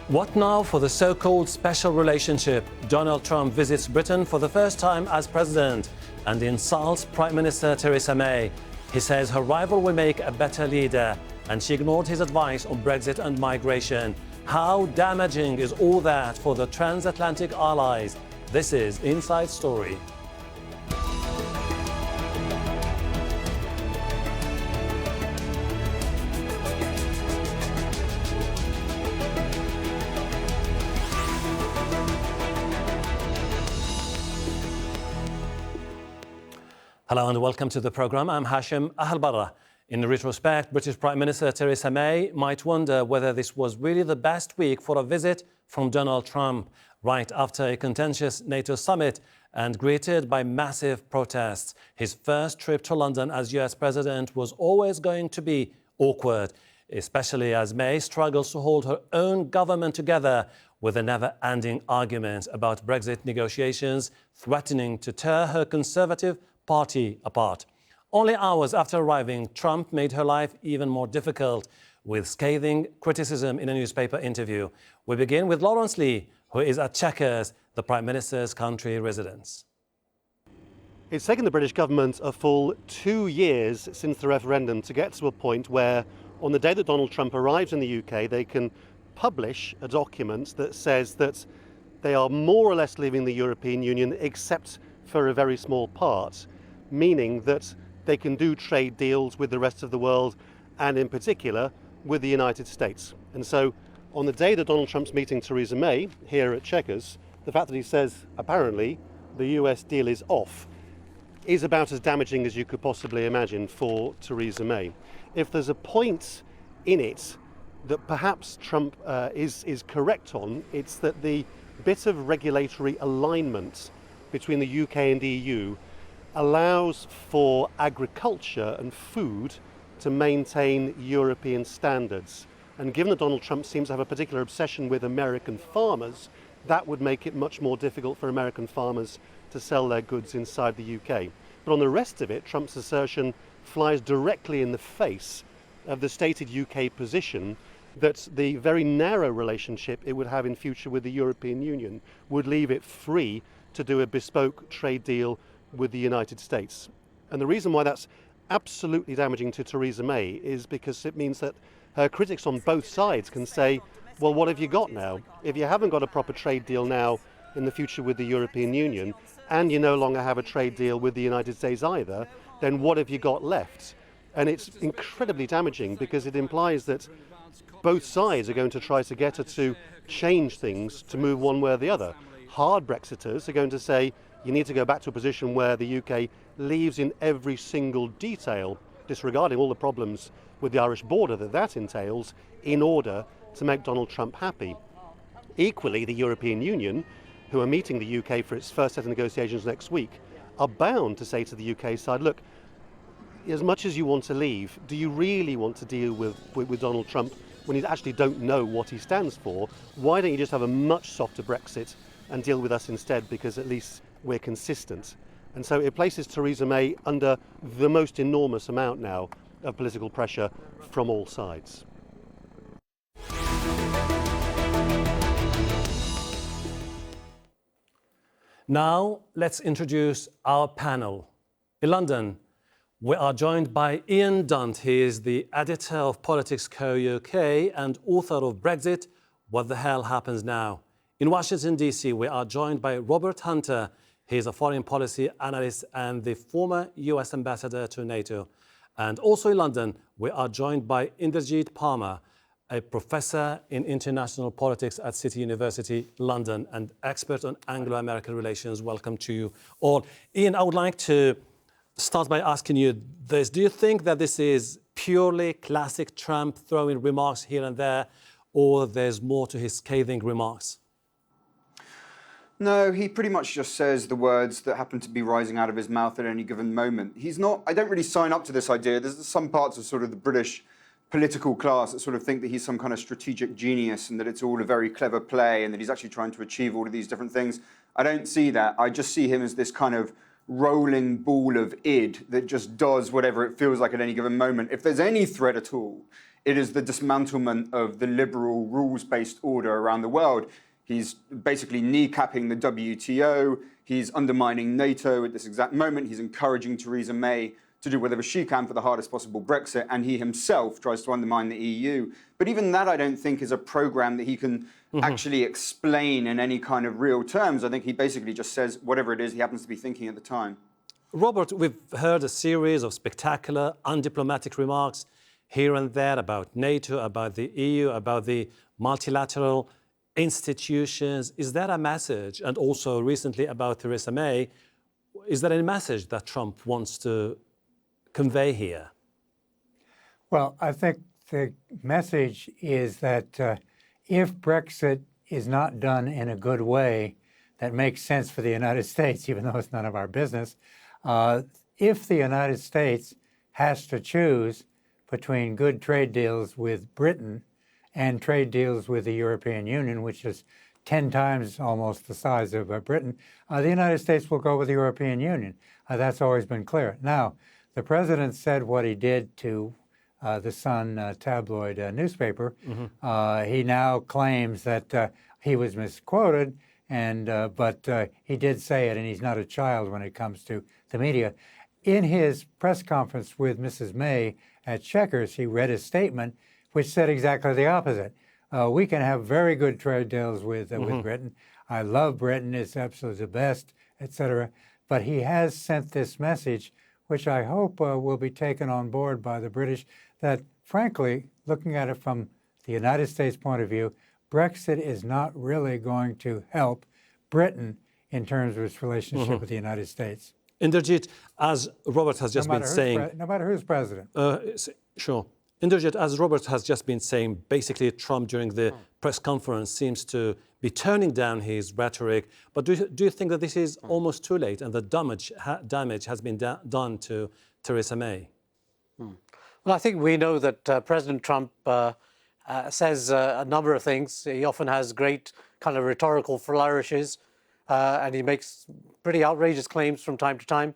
What now for the so-called special relationship? Donald Trump visits Britain for the first time as president and insults Prime Minister Theresa May. He says her rival will make a better leader, and she ignored his advice on Brexit and migration. How damaging is all that for the transatlantic allies? This is Inside Story. Hello and welcome to the programme. I'm Hashim Ahalbarra. In retrospect, British Prime Minister Theresa May might wonder whether this was really the best week for a visit from Donald Trump, right after a contentious NATO summit and greeted by massive protests. His first trip to London as US President was always going to be awkward, especially as May struggles to hold her own government together with a never-ending argument about Brexit negotiations threatening to tear her Conservative Party apart. Only hours after arriving, Trump made her life even more difficult with scathing criticism in a newspaper interview. We begin with Lawrence Lee, who is at Chequers, the Prime Minister's country residence. It's taken the British government a full 2 years since the referendum to get to a point where, on the day that Donald Trump arrives in the UK, they can publish a document that says that they are more or less leaving the European Union except for a very small part, meaning that they can do trade deals with the rest of the world and in particular with the United States. And so on the day that Donald Trump's meeting Theresa May here at Chequers, the fact that he says apparently the US deal is off is about as damaging as you could possibly imagine for Theresa May. If there's a point in it that perhaps Trump is correct on, it's that the bit of regulatory alignment between the UK and the EU allows for agriculture and food to maintain European standards. And given that Donald Trump seems to have a particular obsession with American farmers, that would make it much more difficult for American farmers to sell their goods inside the UK. But on the rest of it, Trump's assertion flies directly in the face of the stated UK position that the very narrow relationship it would have in future with the European Union would leave it free to do a bespoke trade deal with the United States. And the reason why that's absolutely damaging to Theresa May is because it means that her critics on both sides can say, well, what have you got now? If you haven't got a proper trade deal now in the future with the European Union, and you no longer have a trade deal with the United States either, then what have you got left? And it's incredibly damaging because it implies that both sides are going to try to get her to change things to move one way or the other. Hard Brexiters are going to say you need to go back to a position where the UK leaves in every single detail, disregarding all the problems with the Irish border that entails, in order to make Donald Trump happy. Equally, the European Union, who are meeting the UK for its first set of negotiations next week, are bound to say to the UK side, look, as much as you want to leave, do you really want to deal with Donald Trump when you actually don't know what he stands for? Why don't you just have a much softer Brexit and deal with us instead, because at least we're consistent? And so it places Theresa May under the most enormous amount now of political pressure from all sides. Now let's introduce our panel. In London, we are joined by Ian Dunt. He is the editor of Politics Co UK and author of Brexit, What the Hell Happens Now. In Washington, D.C., we are joined by Robert Hunter. He is a foreign policy analyst and the former US ambassador to NATO. And also in London, we are joined by Inderjeet Palmer, a professor in international politics at City University, London, and expert on Anglo-American relations. Welcome to you all. Ian, I would like to start by asking you this. Do you think that this is purely classic Trump throwing remarks here and there, or there's more to his scathing remarks? No, he pretty much just says the words that happen to be rising out of his mouth at any given moment. I don't really sign up to this idea. There's some parts of sort of the British political class that sort of think that he's some kind of strategic genius and that it's all a very clever play and that he's actually trying to achieve all of these different things. I don't see that. I just see him as this kind of rolling ball of id that just does whatever it feels like at any given moment. If there's any threat at all, It is the dismantlement of the liberal rules-based order around the world. He's basically kneecapping the WTO. He's undermining NATO at this exact moment. He's encouraging Theresa May to do whatever she can for the hardest possible Brexit, and he himself tries to undermine the EU. But even that, I don't think, is a program that he can actually explain in any kind of real terms. I think he basically just says whatever it is he happens to be thinking at the time. Robert, we've heard a series of spectacular, undiplomatic remarks here and there about NATO, about the EU, about the multilateral institutions. Is that a message? And also recently about Theresa May, is there any message that Trump wants to convey here? Well, I think the message is that if Brexit is not done in a good way that makes sense for the United States, even though it's none of our business, if the United States has to choose between good trade deals with Britain and trade deals with the European Union, which is 10 times almost the size of Britain, the United States will go with the European Union. That's always been clear. Now, the president said what he did to the Sun tabloid newspaper. He now claims that he was misquoted, but he did say it, and he's not a child when it comes to the media. In his press conference with Mrs. May at Chequers, he read a statement which said exactly the opposite. We can have very good trade deals with Britain. I love Britain, it's absolutely the best, etc. But he has sent this message, which I hope will be taken on board by the British, that frankly, looking at it from the United States point of view, Brexit is not really going to help Britain in terms of its relationship with the United States. Inderjeet, as Robert has just been saying... No matter who's president. Sure. Inderjeet, as Robert has just been saying, basically Trump during the press conference seems to be turning down his rhetoric. But do you think that this is almost too late and the damage has been done to Theresa May? Well, I think we know that President Trump says a number of things. He often has great kind of rhetorical flourishes, and he makes pretty outrageous claims from time to time,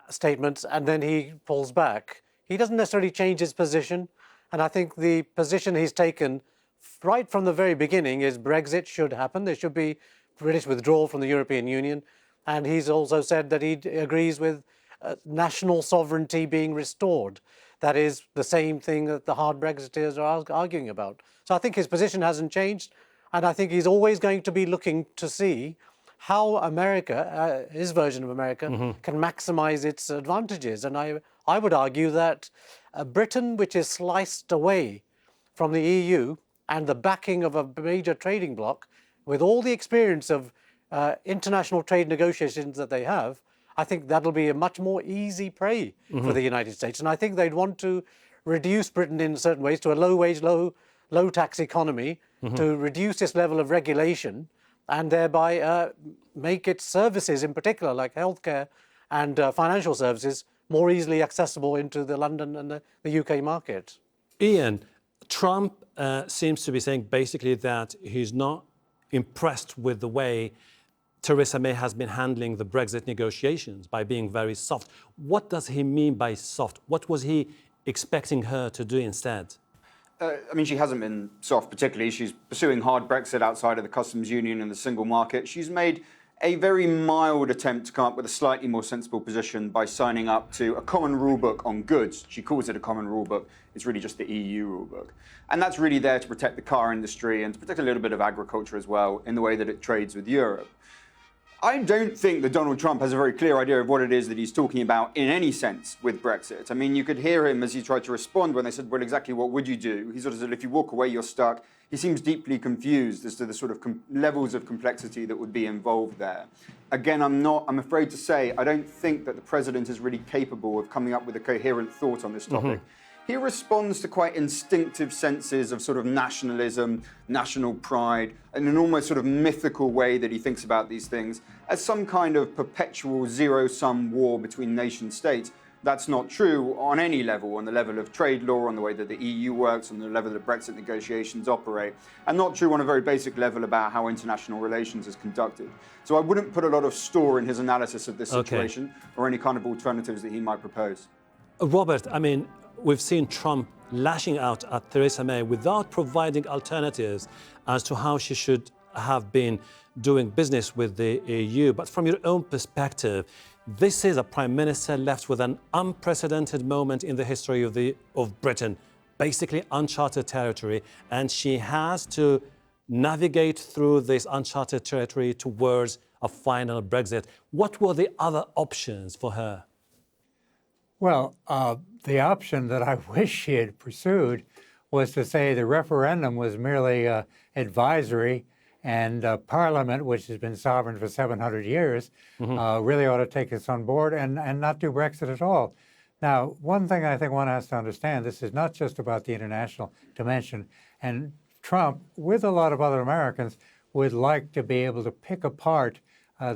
statements, and then he pulls back. He doesn't necessarily change his position, and I think the position he's taken right from the very beginning is Brexit should happen. There should be British withdrawal from the European Union, and he's also said that he agrees with national sovereignty being restored. That is the same thing that the hard Brexiteers are arguing about. So I think his position hasn't changed, and I think he's always going to be looking to see how America, his version of America, can maximize its advantages. And I would argue that Britain, which is sliced away from the EU and the backing of a major trading bloc, with all the experience of international trade negotiations that they have, I think that'll be a much more easy prey for the United States. And I think they'd want to reduce Britain in certain ways to a low-wage, low-tax economy, to reduce this level of regulation, and thereby make its services, in particular, like healthcare and financial services, more easily accessible into the London and the UK market. Ian, Trump seems to be saying basically that he's not impressed with the way Theresa May has been handling the Brexit negotiations by being very soft. What does he mean by soft? What was he expecting her to do instead? I mean, she hasn't been soft particularly. She's pursuing hard Brexit outside of the customs union and the single market. She's made a very mild attempt to come up with a slightly more sensible position by signing up to a common rule book on goods. She calls it a common rule book. It's really just the EU rule book. And that's really there to protect the car industry and to protect a little bit of agriculture as well in the way that it trades with Europe. I don't think that Donald Trump has a very clear idea of what it is that he's talking about in any sense with Brexit. I mean, you could hear him as he tried to respond when they said, well, exactly what would you do? He sort of said, if you walk away, you're stuck. He seems deeply confused as to the sort of levels of complexity that would be involved there. Again, I'm afraid to say, I don't think that the president is really capable of coming up with a coherent thought on this topic. He responds to quite instinctive senses of sort of nationalism, national pride, in an almost sort of mythical way that he thinks about these things as some kind of perpetual zero-sum war between nation states. That's not true on any level, on the level of trade law, on the way that the EU works, on the level that Brexit negotiations operate, and not true on a very basic level about how international relations is conducted. So I wouldn't put a lot of store in his analysis of this situation or any kind of alternatives that he might propose. Robert, I mean, we've seen Trump lashing out at Theresa May without providing alternatives as to how she should have been doing business with the EU. But from your own perspective, this is a Prime Minister left with an unprecedented moment in the history of Britain, basically uncharted territory, and she has to navigate through this uncharted territory towards a final Brexit. What were the other options for her? Well, the option that I wish she had pursued was to say the referendum was merely advisory, and Parliament, which has been sovereign for 700 years, really ought to take this on board and not do Brexit at all. Now, one thing I think one has to understand, this is not just about the international dimension, and Trump, with a lot of other Americans, would like to be able to pick apart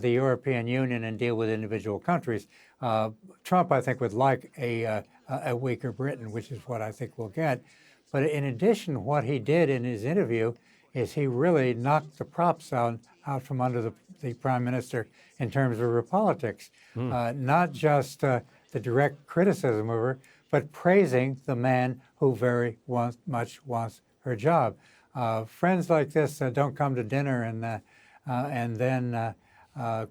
the European Union and deal with individual countries. Trump, I think, would like a weaker Britain, which is what I think we'll get. But in addition, what he did in his interview is he really knocked the props out from under the Prime Minister in terms of her politics. Not just the direct criticism of her, but praising the man who very much wants her job. Friends like this don't come to dinner and then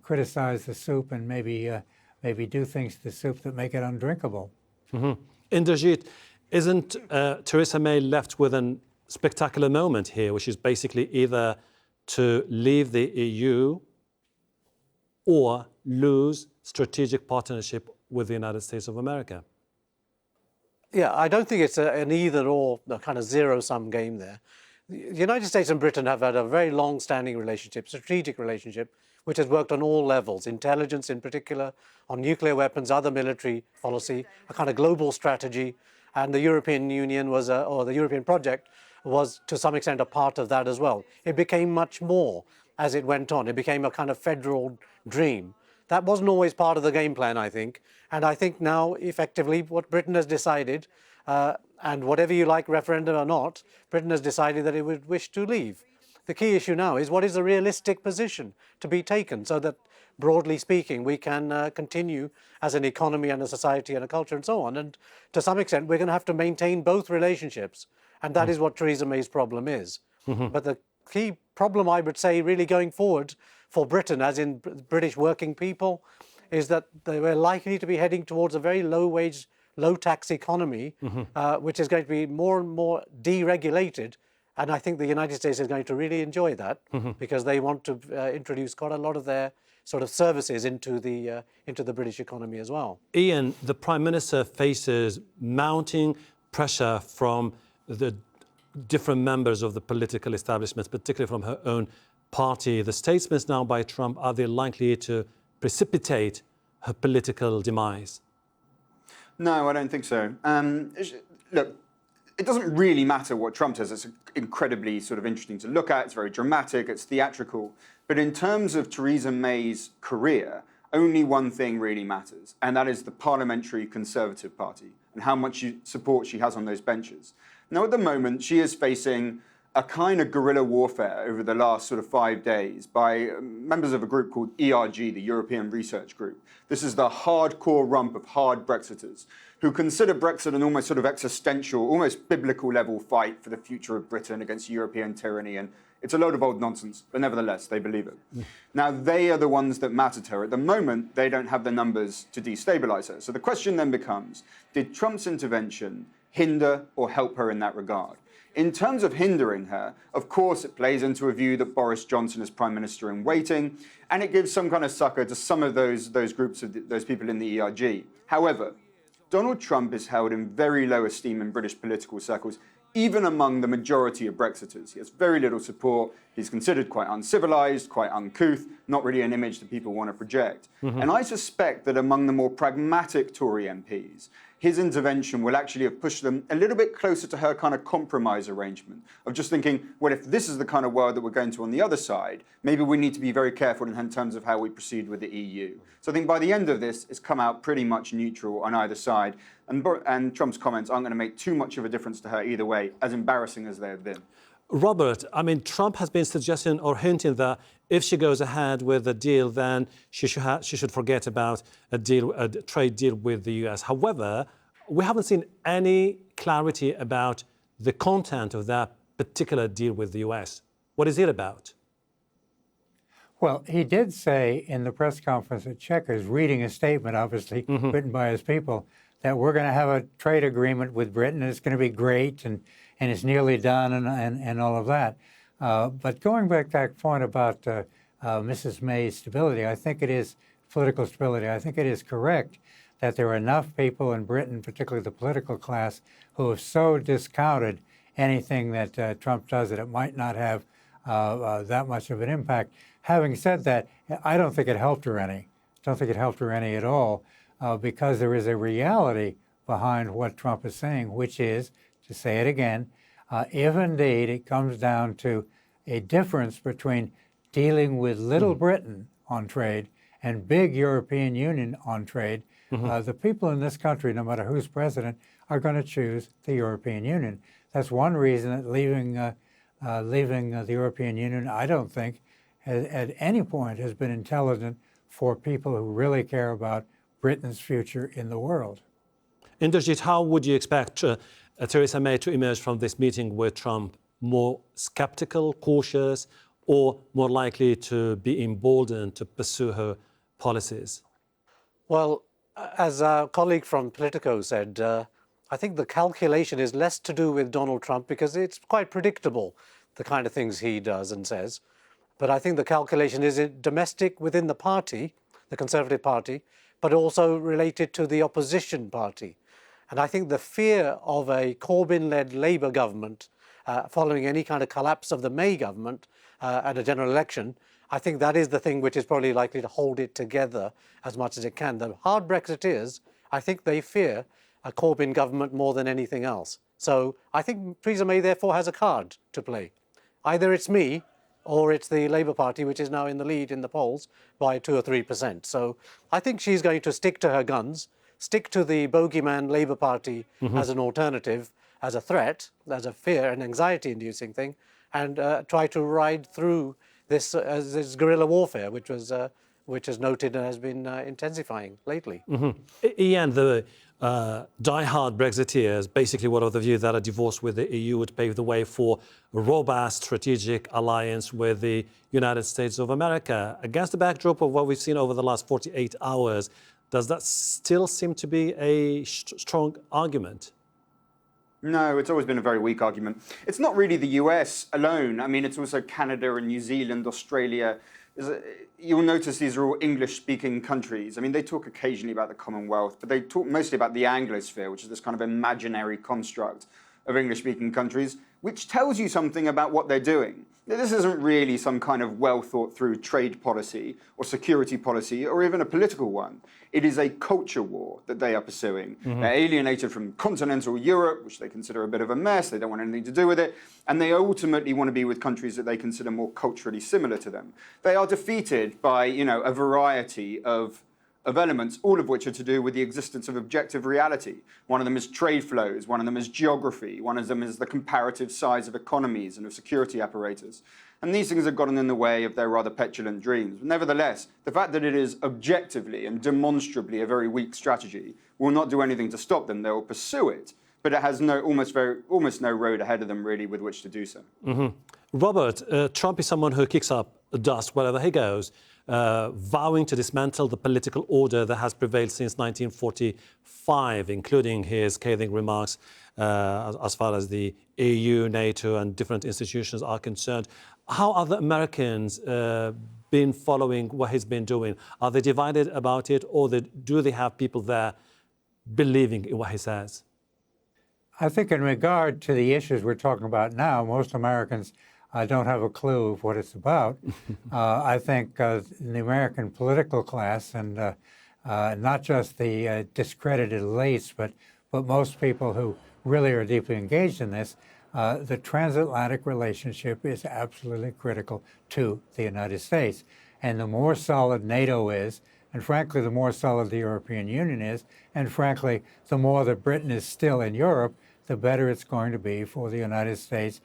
criticize the soup and maybe do things to the soup that make it undrinkable. Inderjeet, isn't Theresa May left with a spectacular moment here, which is basically either to leave the EU or lose strategic partnership with the United States of America? Yeah, I don't think it's an either-or, a kind of zero-sum game there. The United States and Britain have had a very long-standing relationship, strategic relationship, which has worked on all levels, intelligence in particular, on nuclear weapons, other military policy, a kind of global strategy, and the European Union was, or the European project was to some extent a part of that as well. It became much more as it went on. It became a kind of federal dream. That wasn't always part of the game plan, I think. And I think now, effectively, what Britain has decided, and whatever you like, referendum or not, Britain has decided that it would wish to leave. The key issue now is what is the realistic position to be taken so that, broadly speaking, we can continue as an economy and a society and a culture and so on. And to some extent, we're going to have to maintain both relationships. And that is what Theresa May's problem is. But the key problem, I would say, really going forward for Britain, as in British working people, is that they were likely to be heading towards a very low-wage, low-tax economy, which is going to be more and more deregulated. And I think the United States is going to really enjoy that because they want to introduce quite a lot of their sort of services into the British economy as well. Ian, the Prime Minister faces mounting pressure from the different members of the political establishment, particularly from her own party. The statements now by Trump, are they likely to precipitate her political demise? No, I don't think so. Look, it doesn't really matter what Trump says. It's incredibly sort of interesting to look at. It's very dramatic. It's theatrical. But in terms of Theresa May's career, only one thing really matters, and that is the Parliamentary Conservative Party and how much support she has on those benches. Now, at the moment, she is facing a kind of guerrilla warfare over the last sort of 5 days by members of a group called ERG, the European Research Group. This is the hardcore rump of hard Brexiters who consider Brexit an almost sort of existential, almost biblical level fight for the future of Britain against European tyranny. And it's a load of old nonsense, but nevertheless, they believe it. Now, they are the ones that matter to her. At the moment, they don't have the numbers to destabilize her. So the question then becomes, did Trump's intervention hinder or help her in that regard? In terms of hindering her, of course, it plays into a view that Boris Johnson is Prime Minister in waiting, and it gives some kind of succor to some of those groups of those people in the ERG. However, Donald Trump is held in very low esteem in British political circles, even among the majority of Brexiters. He has very little support. He's considered quite uncivilized, quite uncouth, not really an image that people want to project. And I suspect that among the more pragmatic Tory MPs, his intervention will actually have pushed them a little bit closer to her kind of compromise arrangement of just thinking, well, if this is the kind of world that we're going to on the other side, maybe we need to be very careful in terms of how we proceed with the EU. So I think by the end of this, it's come out pretty much neutral on either side. And Trump's comments aren't going to make too much of a difference to her either way, as embarrassing as they have been. Robert, I mean, Trump has been suggesting or hinting that if she goes ahead with a deal, then she should forget about a trade deal with the US. However, we haven't seen any clarity about the content of that particular deal with the US. What is it about? Well, he did say in the press conference at Chequers, reading a statement, obviously written by his people, that we're going to have a trade agreement with Britain, and it's going to be great, and it's nearly done, and all of that. But going back to that point about Mrs. May's stability, I think it is political stability. I think it is correct that there are enough people in Britain, particularly the political class, who have so discounted anything that Trump does that it might not have that much of an impact. Having said that, I don't think it helped her any. I don't think it helped her any at all, because there is a reality behind what Trump is saying, which is, to say it again, if indeed it comes down to a difference between dealing with Little Britain on trade and big European Union on trade, the people in this country, no matter who's president, are going to choose the European Union. That's one reason that leaving the European Union, I don't think, at any point has been intelligent for people who really care about Britain's future in the world. Inderjit, how would you expect Theresa May to emerge from this meeting with Trump? More skeptical, cautious, or more likely to be emboldened to pursue her policies? Well, as our colleague from Politico said, I think the calculation is less to do with Donald Trump, because it's quite predictable, the kind of things he does and says. But I think the calculation is domestic within the party, the Conservative Party, but also related to the opposition party. And I think the fear of a Corbyn-led Labour government following any kind of collapse of the May government at a general election, I think that is the thing which is probably likely to hold it together as much as it can. The hard Brexiteers, I think they fear a Corbyn government more than anything else. So I think Theresa May therefore has a card to play. Either it's me, or it's the Labour Party, which is now in the lead in the polls by 2 or 3%. So I think she's going to stick to her guns, stick to the bogeyman Labour Party as an alternative, as a threat, as a fear and anxiety-inducing thing, and try to ride through this guerrilla warfare, which is noted and has been intensifying lately. Ian, the die-hard Brexiteers basically were of the view that a divorce with the EU would pave the way for a robust strategic alliance with the United States of America. Against the backdrop of what we've seen over the last 48 hours, does that still seem to be a strong argument? No, it's always been a very weak argument. It's not really the US alone. I mean, it's also Canada and New Zealand, Australia. You'll notice these are all English-speaking countries. I mean, they talk occasionally about the Commonwealth, but they talk mostly about the Anglosphere, which is this kind of imaginary construct of English-speaking countries, which tells you something about what they're doing. This isn't really some kind of well-thought-through trade policy or security policy or even a political one. It is a culture war that they are pursuing. They're alienated from continental Europe, which they consider a bit of a mess. They don't want anything to do with it. And they ultimately want to be with countries that they consider more culturally similar to them. They are defeated by, a variety of elements, all of which are to do with the existence of objective reality. One of them is trade flows, one of them is geography, one of them is the comparative size of economies and of security apparatus. And these things have gotten in the way of their rather petulant dreams. But nevertheless, the fact that it is objectively and demonstrably a very weak strategy will not do anything to stop them. They will pursue it, but it has almost no road ahead of them really with which to do so. Robert, Trump is someone who kicks up dust wherever he goes, vowing to dismantle the political order that has prevailed since 1945, including his scathing remarks as far as the EU, NATO and different institutions are concerned. How are the Americans been following what he's been doing? Are they divided about it, or do they have people there believing in what he says? I think in regard to the issues we're talking about now, most Americans don't have a clue of what it's about. I think the American political class, and not just the discredited elites, but most people who really are deeply engaged in this, the transatlantic relationship is absolutely critical to the United States. And the more solid NATO is, and frankly, the more solid the European Union is, and frankly, the more that Britain is still in Europe, the better it's going to be for the United States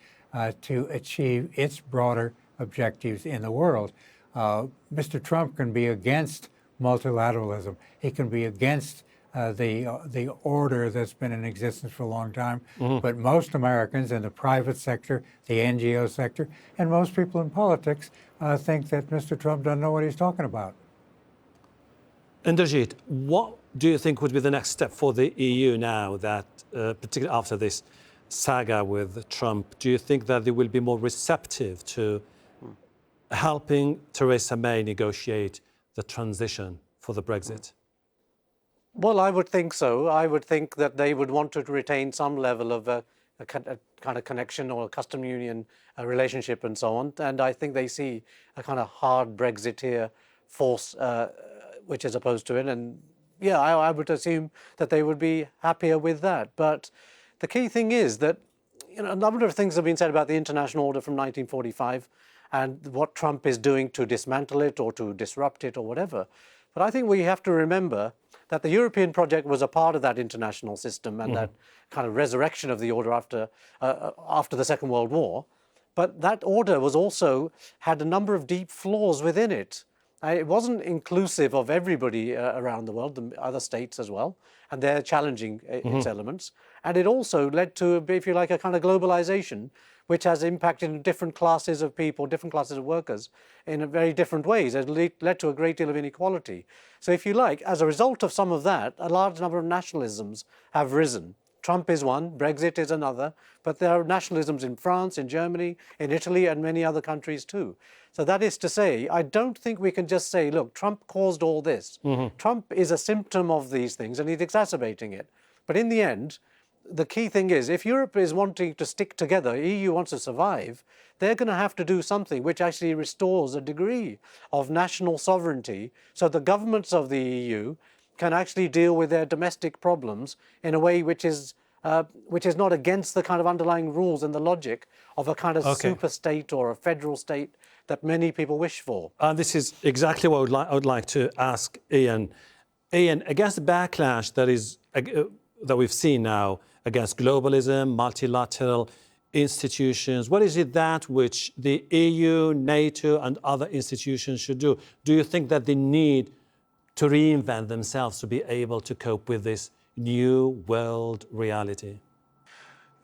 to achieve its broader objectives in the world. Mr. Trump can be against multilateralism. He can be against the order that's been in existence for a long time. But most Americans in the private sector, the NGO sector, and most people in politics think that Mr. Trump doesn't know what he's talking about. Inderjeet, what do you think would be the next step for the EU now that, particularly after this saga with Trump, do you think that they will be more receptive to helping Theresa May negotiate the transition for the Brexit? Well, I would think so. I would think that they would want to retain some level of a kind of connection or a custom union relationship and so on. And I think they see a kind of hard Brexiteer force which is opposed to it. And yeah, I would assume that they would be happier with that. But the key thing is that a number of things have been said about the international order from 1945 and what Trump is doing to dismantle it or to disrupt it or whatever. But I think we have to remember that the European project was a part of that international system and that kind of resurrection of the order after the Second World War. But that order was also had a number of deep flaws within it. It wasn't inclusive of everybody around the world, the other states as well, and they're challenging its elements. And it also led to, if you like, a kind of globalization, which has impacted different classes of people, different classes of workers in very different ways. It led to a great deal of inequality. So if you like, as a result of some of that, a large number of nationalisms have risen. Trump is one, Brexit is another, but there are nationalisms in France, in Germany, in Italy, and many other countries too. So that is to say, I don't think we can just say, look, Trump caused all this. Trump is a symptom of these things and he's exacerbating it. But in the end, the key thing is, if Europe is wanting to stick together, EU wants to survive, they're going to have to do something which actually restores a degree of national sovereignty so the governments of the EU can actually deal with their domestic problems in a way which is not against the kind of underlying rules and the logic of a kind of super state or a federal state that many people wish for. This is exactly what I would like to ask Ian. Ian, against the backlash that we've seen now against globalism, multilateral institutions, what is it that which the EU, NATO and other institutions should do? Do you think that they need to reinvent themselves to be able to cope with this new world reality?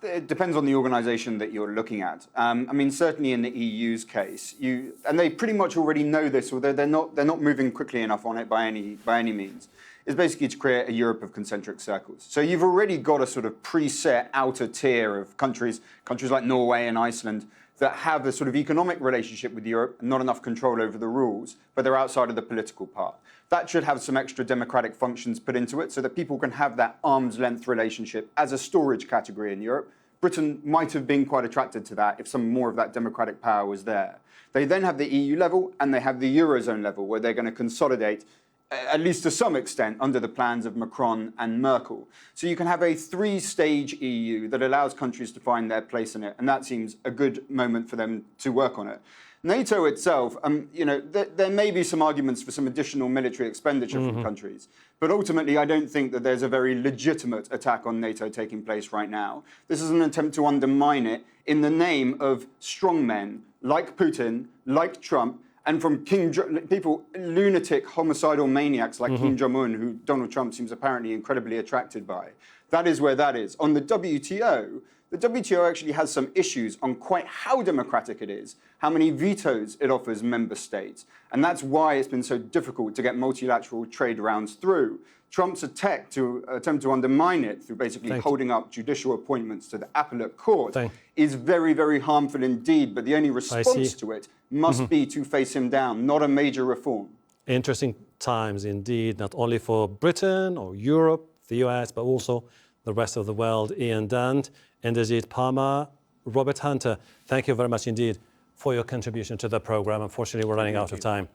It depends on the organisation that you're looking at. I mean, certainly in the EU's case, and they pretty much already know this, although they're not moving quickly enough on it by any means. Is basically to create a Europe of concentric circles. So you've already got a sort of preset outer tier of countries like Norway and Iceland, that have a sort of economic relationship with Europe, not enough control over the rules, but they're outside of the political part. That should have some extra democratic functions put into it so that people can have that arm's length relationship as a storage category in Europe. Britain might have been quite attracted to that if some more of that democratic power was there. They then have the EU level and they have the Eurozone level where they're going to consolidate at least to some extent, under the plans of Macron and Merkel. So you can have a three-stage EU that allows countries to find their place in it, and that seems a good moment for them to work on it. NATO itself, there may be some arguments for some additional military expenditure from countries, but ultimately I don't think that there's a very legitimate attack on NATO taking place right now. This is an attempt to undermine it in the name of strongmen like Putin, like Trump, and from people, lunatic, homicidal maniacs like Kim Jong-un, who Donald Trump seems apparently incredibly attracted by. That is where that is. On the WTO actually has some issues on quite how democratic it is, how many vetoes it offers member states. And that's why it's been so difficult to get multilateral trade rounds through. Trump's attempt to undermine it through basically holding up judicial appointments to the appellate court is very, very harmful indeed. But the only response to it must be to face him down, not a major reform. Interesting times indeed, not only for Britain or Europe, the US, but also the rest of the world. Ian Dunt, Inderjeet Parmar, Robert Hunter, thank you very much indeed for your contribution to the program. Unfortunately, we're running out of time.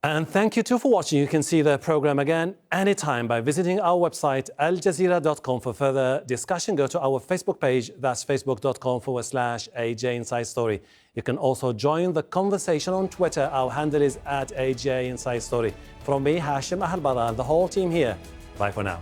And thank you too for watching. You can see the program again anytime by visiting our website, aljazeera.com. For further discussion, go to our Facebook page. That's facebook.com/AJ Inside Story. You can also join the conversation on Twitter. Our handle is @AJ Inside Story. From me, Hashim Ahalbara, and the whole team here. Bye for now.